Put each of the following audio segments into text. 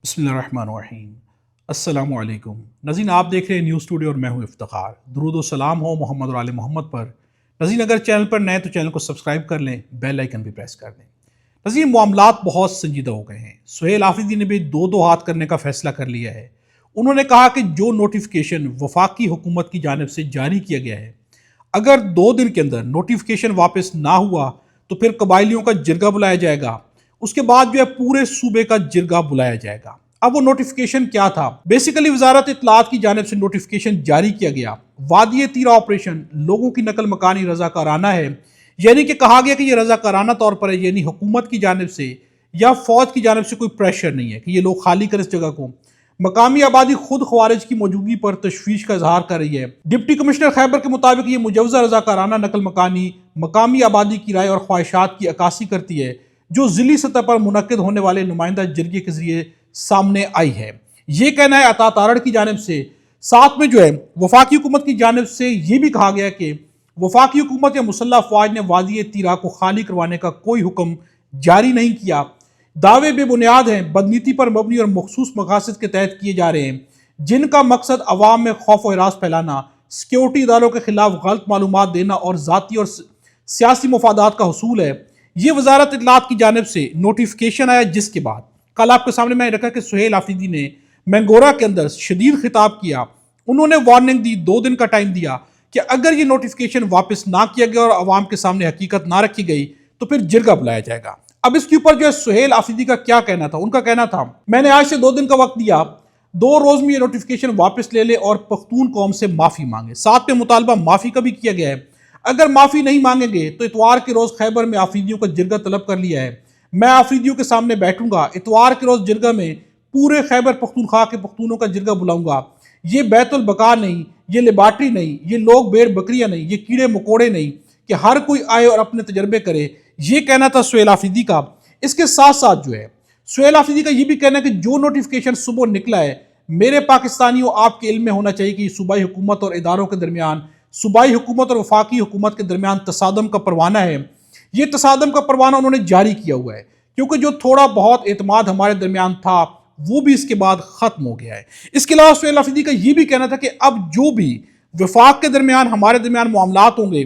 بسم اللہ الرحمن الرحیم۔ السلام علیکم ناظرین، آپ دیکھ رہے ہیں نیوز اسٹوڈیو اور میں ہوں افتخار۔ درود و سلام ہو محمد اور آل محمد پر۔ ناظرین، اگر چینل پر نئے تو چینل کو سبسکرائب کر لیں، بیل آئیکن بھی پریس کر دیں۔ ناظرین، معاملات بہت سنجیدہ ہو گئے ہیں۔ سہیل آفریدی نے بھی دو ہاتھ کرنے کا فیصلہ کر لیا ہے۔ انہوں نے کہا کہ جو نوٹیفیکیشن وفاقی حکومت کی جانب سے جاری کیا گیا ہے، اگر 2 دن کے اندر نوٹیفیکیشن واپس نہ ہوا تو پھر قبائلیوں کا جرگہ بلایا جائے گا۔ اس کے بعد پورے صوبے کا جرگہ بلایا جائے گا۔ اب وہ نوٹیفیکیشن کیا تھا؟ بیسیکلی وزارت اطلاعات کی جانب سے نوٹیفیکیشن جاری کیا گیا۔ وادی تیرا آپریشن لوگوں کی نقل مکانی رضاکارانہ ہے، یعنی کہ کہا گیا کہ یہ رضاکارانہ طور پر ہے، یعنی حکومت کی جانب سے یا فوج کی جانب سے کوئی پریشر نہیں ہے کہ یہ لوگ خالی کریں اس جگہ کو۔ مقامی آبادی خود خوارج کی موجودگی پر تشویش کا اظہار کر رہی ہے۔ ڈپٹی کمشنر خیبر کے مطابق یہ مجوزہ رضاکارانہ نقل مکانی مقامی آبادی کی رائے اور خواہشات کی عکاسی کرتی ہے، جو ضلعی سطح پر منعقد ہونے والے نمائندہ جرگے کے ذریعے سامنے آئی ہے۔ یہ کہنا ہے عطا تارڑ کی جانب سے۔ ساتھ میں وفاقی حکومت کی جانب سے یہ بھی کہا گیا کہ وفاقی حکومت یا مسلح افواج نے وادی تیرا کو خالی کروانے کا کوئی حکم جاری نہیں کیا۔ دعوے بے بنیاد ہیں، بدنیتی پر مبنی اور مخصوص مقاصد کے تحت کیے جا رہے ہیں، جن کا مقصد عوام میں خوف و ہراس پھیلانا، سیکیورٹی اداروں کے خلاف غلط معلومات دینا اور ذاتی اور سیاسی مفادات کا حصول ہے۔ یہ وزارت اطلاعات کی جانب سے نوٹیفیکیشن آیا، جس کے بعد کل آپ کے سامنے میں رکھا کہ سہیل آفریدی نے مینگورہ کے اندر شدید خطاب کیا۔ انہوں نے وارننگ دی، 2 دن کا ٹائم دیا کہ اگر یہ نوٹیفیکیشن واپس نہ کیا گیا اور عوام کے سامنے حقیقت نہ رکھی گئی تو پھر جرگہ بلایا جائے گا۔ اب اس کے اوپر سہیل آفریدی کا کیا کہنا تھا؟ ان کا کہنا تھا، میں نے آج سے 2 دن کا وقت دیا، 2 روز میں یہ نوٹیفیکیشن واپس لے لے اور پختون قوم سے معافی مانگے۔ ساتھ میں مطالبہ معافی کا بھی کیا گیا ہے۔ اگر معافی نہیں مانگیں گے تو اتوار کے روز خیبر میں آفریدیوں کا جرگہ طلب کر لیا ہے۔ میں آفریدیوں کے سامنے بیٹھوں گا، اتوار کے روز جرگہ میں پورے خیبر پختونخوا کے پختونوں کا جرگہ بلاؤں گا۔ یہ بیت البقاء نہیں، یہ لیبارٹری نہیں، یہ لوگ بھیڑ بکریاں نہیں، یہ کیڑے مکوڑے نہیں کہ ہر کوئی آئے اور اپنے تجربے کرے۔ یہ کہنا تھا سہیل آفریدی کا۔ اس کے ساتھ ساتھ سہیل آفریدی کا یہ بھی کہنا ہے کہ جو نوٹیفیکیشن صبح نکلا ہے، میرے پاکستانیوں آپ کے علم میں ہونا چاہیے کہ یہ صوبائی حکومت اور اداروں کے درمیان، صوبائی حکومت اور وفاقی حکومت کے درمیان تصادم کا پروانہ ہے۔ یہ تصادم کا پروانہ انہوں نے جاری کیا ہوا ہے، کیونکہ جو تھوڑا بہت اعتماد ہمارے درمیان تھا وہ بھی اس کے بعد ختم ہو گیا ہے۔ اس کے علاوہ سہیل آفریدی کا یہ بھی کہنا تھا کہ اب جو بھی وفاق کے درمیان ہمارے درمیان معاملات ہوں گے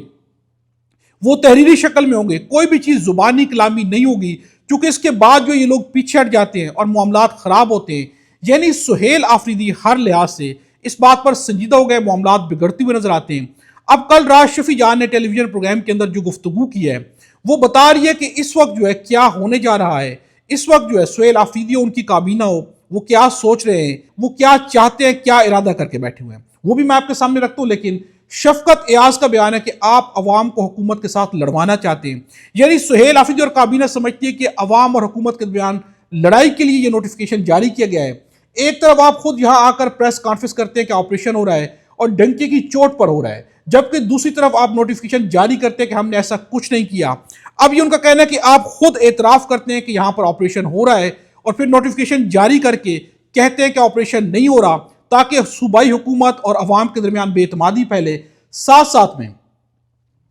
وہ تحریری شکل میں ہوں گے، کوئی بھی چیز زبانی کلامی نہیں ہوگی، کیونکہ اس کے بعد یہ لوگ پیچھے ہٹ جاتے ہیں اور معاملات خراب ہوتے ہیں۔ یعنی سہیل آفریدی ہر لحاظ سے اس بات پر سنجیدہ ہو گئے، معاملات بگڑتے ہوئے نظر آتے ہیں۔ اب کل رات شفیع جان نے ٹیلی ویژن پروگرام کے اندر جو گفتگو کی ہے وہ بتا رہی ہے کہ اس وقت کیا ہونے جا رہا ہے۔ اس وقت سہیل آفریدی اور ان کی کابینہ وہ کیا سوچ رہے ہیں، وہ کیا چاہتے ہیں، کیا ارادہ کر کے بیٹھے ہوئے ہیں، وہ بھی میں آپ کے سامنے رکھتا ہوں۔ لیکن شفقت ایاز کا بیان ہے کہ آپ عوام کو حکومت کے ساتھ لڑوانا چاہتے ہیں۔ یعنی سہیل آفریدی اور کابینہ سمجھتی ہے کہ عوام اور حکومت کے درمیان لڑائی کے لیے یہ نوٹیفیکیشن جاری کیا گیا ہے۔ ایک طرف آپ خود یہاں آ کر پریس کانفرنس کرتے ہیں کہ آپریشن ہو رہا ہے اور ڈنکے کی چوٹ پر ہو رہا ہے، جبکہ دوسری طرف آپ نوٹیفیکیشن جاری کرتے ہیں کہ ہم نے ایسا کچھ نہیں کیا۔ اب یہ ان کا کہنا ہے کہ آپ خود اعتراف کرتے ہیں کہ یہاں پر آپریشن ہو رہا ہے اور پھر نوٹیفیکیشن جاری کر کے کہتے ہیں کہ آپریشن نہیں ہو رہا، تاکہ صوبائی حکومت اور عوام کے درمیان بے اعتمادی پھیلے۔ ساتھ میں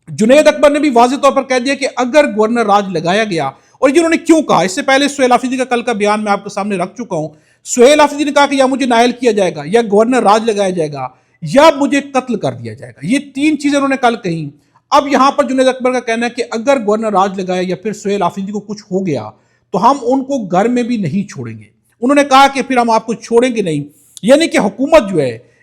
جنید اکبر نے بھی واضح طور پر کہہ دیا کہ اگر گورنر راج لگایا گیا، اور یہ انہوں نے کیوں کہا، اس سے پہلے سہیل آفریدی کا کل کا بیان میں آپ کے سامنے رکھ چکا ہوں۔ سہیل آفریدی نے کہا کہ یا مجھے نائل کیا جائے گا، یا گورنر راج لگایا جائے گا، یا مجھے قتل کر دیا جائے گا۔ یہ 3 چیزیں انہوں نے کل کہیں۔ اب یہاں پر جنید اکبر کا کہنا ہے کہ اگر گورنر راج لگایا یا پھر سہیل آفریدی کو کچھ ہو گیا تو ہم ان کو گھر میں بھی نہیں چھوڑیں گے۔ انہوں نے کہا کہ پھر ہم آپ کو چھوڑیں گے نہیں۔ یعنی کہ حکومت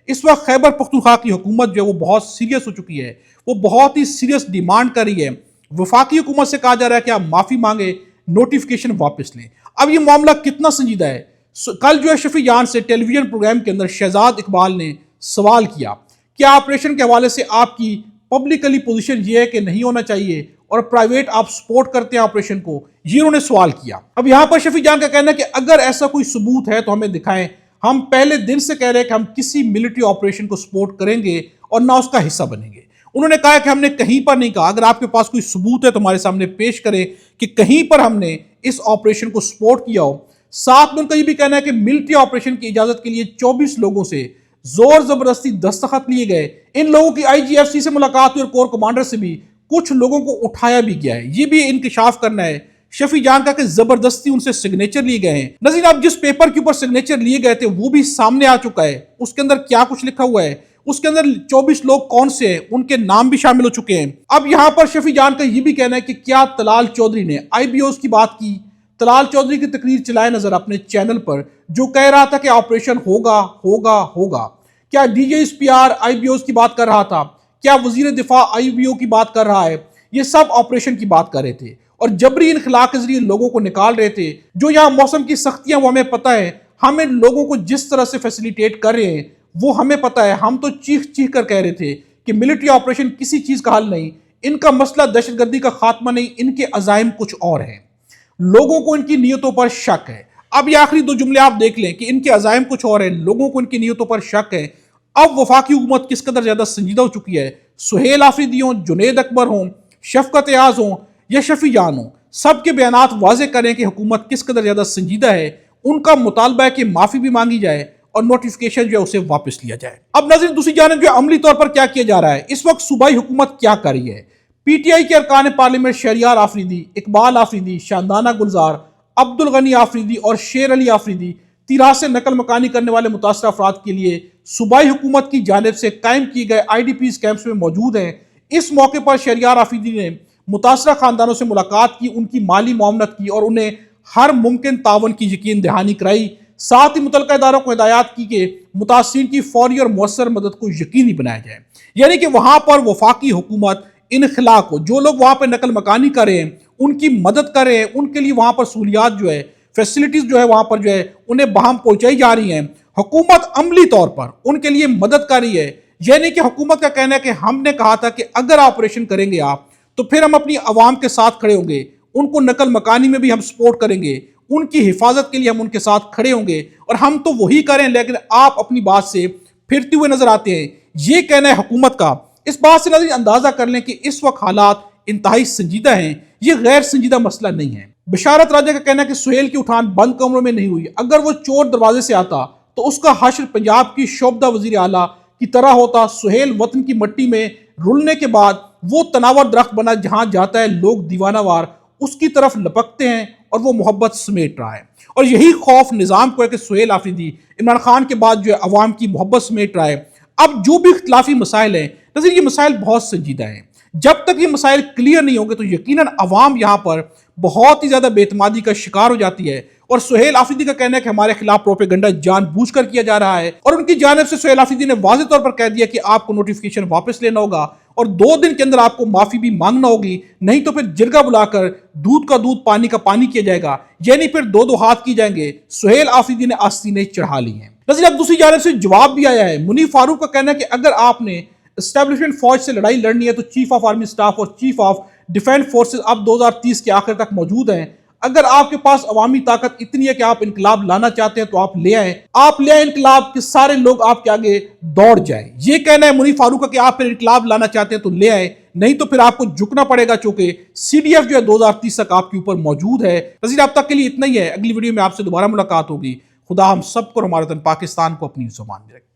اس وقت خیبر پختونخوا کی حکومت وہ بہت سیریس ہو چکی ہے، وہ بہت ہی سیریس ڈیمانڈ کر رہی ہے۔ وفاقی حکومت سے کہا جا رہا ہے کہ آپ معافی مانگے، نوٹیفیکیشن واپس لیں۔ اب یہ معاملہ کتنا سنجیدہ ہے؟ کل شفیع جان سے ٹیلی ویژن پروگرام کے اندر شہزاد اقبال نے سوال کیا کہ آپریشن کے حوالے سے آپ کی پبلکلی پوزیشن یہ ہے کہ نہیں ہونا چاہیے اور پرائیویٹ آپ سپورٹ کرتے ہیں آپریشن کو، یہ انہوں نے سوال کیا۔ اب یہاں پر شفیع جان کا کہنا ہے کہ اگر ایسا کوئی ثبوت ہے تو ہمیں دکھائیں۔ ہم پہلے دن سے کہہ رہے ہیں کہ ہم کسی ملٹری آپریشن کو سپورٹ کریں گے اور نہ اس کا حصہ بنیں گے۔ انہوں نے کہا کہ ہم نے کہیں پر نہیں کہا، اگر آپ کے پاس کوئی ثبوت ہے تو ہمارے سامنے پیش کریں کہ کہیں پر ہم نے اس آپریشن کو سپورٹ کیا ہو۔ ساتھ میں ان کا یہ بھی کہنا ہے کہ ملٹری آپریشن کی اجازت کے لیے 24 لوگوں سے زور زبردستی دستخط لیے گئے۔ ان لوگوں کی IGFC سے ملاقات ہوئی اور کور کمانڈر سے بھی کچھ لوگوں کو اٹھایا بھی گیا ہے۔ یہ بھی انکشاف کرنا ہے شفیع جان کا کہ زبردستی ان سے سگنیچر لیے گئے ہیں۔ ناظرین اب جس پیپر کے اوپر سگنیچر لیے گئے تھے وہ بھی سامنے آ چکا ہے، اس کے اندر کیا کچھ لکھا ہوا ہے، اس کے اندر 24 لوگ کون سے ہیں، ان کے نام بھی شامل ہو چکے ہیں۔ اب یہاں پر شفیع جان کا یہ بھی کہنا ہے کہ کیا طلال چودھری نے آئی بی اوز کی بات کی، طلال چودھری کی تقریر چلائے نظر اپنے چینل پر جو کہہ رہا تھا کہ آپریشن ہوگا۔ کیا D J S P R I B اوز کی بات کر رہا تھا، کیا وزیر دفاع آئی بی او کی بات کر رہا ہے، یہ سب آپریشن کی بات کر رہے تھے اور جبری انخلاء کے ذریعے لوگوں کو نکال رہے تھے۔ جو یہاں موسم کی سختیاں وہ ہمیں پتہ ہے، ہم ان لوگوں کو جس طرح سے فیسیلیٹیٹ کر رہے ہیں وہ ہمیں پتہ ہے، ہم تو چیخ کر کہہ رہے تھے کہ ملٹری آپریشن کسی چیز کا حل نہیں، ان کا مسئلہ دہشت گردی کا خاتمہ نہیں، ان کے عزائم کچھ اور ہیں، لوگوں کو ان کی نیتوں پر شک ہے۔ اب یہ آخری دو جملے آپ دیکھ لیں کہ ان کے عزائم کچھ اور ہیں، لوگوں کو ان کی نیتوں پر شک ہے۔ اب وفاقی حکومت کس قدر زیادہ سنجیدہ ہو چکی ہے، سہیل آفریدی ہوں، جنید اکبر ہوں، شفقت ایاز ہوں یا شفیع جان ہوں، سب کے بیانات واضح کریں کہ حکومت کس قدر زیادہ سنجیدہ ہے۔ ان کا مطالبہ ہے کہ معافی بھی مانگی جائے اور نوٹیفیکیشن جو ہے اسے واپس لیا جائے۔ اب ناظرین دوسری جانب جو عملی طور پر کیا کیا جا رہا ہے، اس وقت صوبائی حکومت کیا کر رہی ہے۔ پی ٹی آئی کے ارکان پارلیمنٹ شہریار آفریدی، اقبال آفریدی، شاندانہ گلزار، عبدالغنی آفریدی اور شیر علی آفریدی تیراہ سے نقل مکانی کرنے والے متاثرہ افراد کے لیے صوبائی حکومت کی جانب سے قائم کیے گئے آئی ڈی پیز کیمپس میں موجود ہیں۔ اس موقع پر شہریار آفریدی نے متاثرہ خاندانوں سے ملاقات کی، ان کی مالی معاونت کی اور انہیں ہر ممکن تعاون کی یقین دہانی کرائی۔ ساتھ ہی متعلقہ اداروں کو ہدایات کی کہ متاثرین کی فوری اور مؤثر مدد کو یقینی بنایا جائے، یعنی کہ وہاں پر وفاقی حکومت انخلاء کو، جو لوگ وہاں پہ نقل مکانی کر رہے ہیں ان کی مدد کر رہے ہیں، ان کے لیے وہاں پر سہولیات جو ہے، فیسلٹیز جو ہے وہاں پر جو ہے انہیں بہم پہنچائی جا رہی ہیں۔ حکومت عملی طور پر ان کے لیے مدد کر رہی ہے، یعنی کہ حکومت کا کہنا ہے کہ ہم نے کہا تھا کہ اگر آپریشن کریں گے آپ تو پھر ہم اپنی عوام کے ساتھ کھڑے ہوں گے، ان کو نقل مکانی میں بھی ہم سپورٹ کریں گے، ان کی حفاظت کے لیے ہم ان کے ساتھ کھڑے ہوں گے، اور ہم تو وہی کریں لیکن آپ اپنی بات سے پھرتے ہوئے نظر آتے ہیں، یہ کہنا ہے حکومت کا۔ اس بات سے ناظرین اندازہ کر لیں کہ اس وقت حالات انتہائی سنجیدہ ہیں، یہ غیر سنجیدہ مسئلہ نہیں ہے۔ بشارت راجہ کا کہنا ہے کہ سہیل کی اٹھان بند کمروں میں نہیں ہوئی، اگر وہ چور دروازے سے آتا تو اس کا حشر پنجاب کی شعبدہ وزیر اعلیٰ کی طرح ہوتا۔ سہیل وطن کی مٹی میں رلنے کے بعد وہ تناور درخت بنا، جہاں جاتا ہے لوگ دیوانہ وار اس کی طرف لپکتے ہیں اور وہ محبت سمیٹ رہا ہے، اور یہی خوف نظام کو ہے کہ سہیل آفریدی عمران خان کے بعد جو ہے عوام کی محبت سمیٹ رہا ہے۔ اب جو بھی اختلافی مسائل ہیں نظیر، یہ مسائل بہت سنجیدہ ہیں، جب تک یہ مسائل کلیئر نہیں ہوں گے تو یقیناً عوام یہاں پر بہت ہی زیادہ بے اعتمادی کا شکار ہو جاتی ہے۔ اور سہیل آفریدی کا کہنا ہے کہ ہمارے خلاف پروپیگنڈا جان بوجھ کر کیا جا رہا ہے، اور ان کی جانب سے سہیل آفریدی نے واضح طور پر کہہ دیا کہ آپ کو نوٹیفیکیشن واپس لینا ہوگا اور 2 دن کے اندر آپ کو معافی بھی مانگنا ہوگی، نہیں تو پھر جرگہ بلا کر دودھ کا دودھ پانی کا پانی کیا جائے گا، یعنی پھر 2 ہاتھ کی جائیں گے۔ سہیل آفریدی نے آستینیں چڑھا لی ہیں۔ نظیر اب دوسری جانب سے جواب بھی آیا ہے، منیف فاروق کا کہنا ہے کہ اگر آپ نے اسٹیبلشمنٹ فوج سے لڑائی لڑنی ہے تو چیف آف آرمی سٹاف اور چیف آف ڈیفینس فورسز اب 2030 کے آخر تک موجود ہیں۔ اگر آپ کے پاس عوامی طاقت اتنی ہے کہ آپ انقلاب لانا چاہتے ہیں تو آپ لے آئیں، انقلاب کہ سارے لوگ آپ کے آگے دوڑ جائیں۔ یہ کہنا ہے منیف فاروق کا کہ آپ پھر انقلاب لانا چاہتے ہیں تو لے آئیں، نہیں تو پھر آپ کو جھکنا پڑے گا، چونکہ سی ڈی ایف جو ہے 2030 تک آپ کے اوپر موجود ہے۔ نظیر اب تک کے لیے اتنا ہی ہے، اگلی ویڈیو میں آپ سے دوبارہ ملاقات ہوگی۔ خدا ہم سب کو اور ہمارے وطن پاکستان کو اپنی زبان میں رکھے۔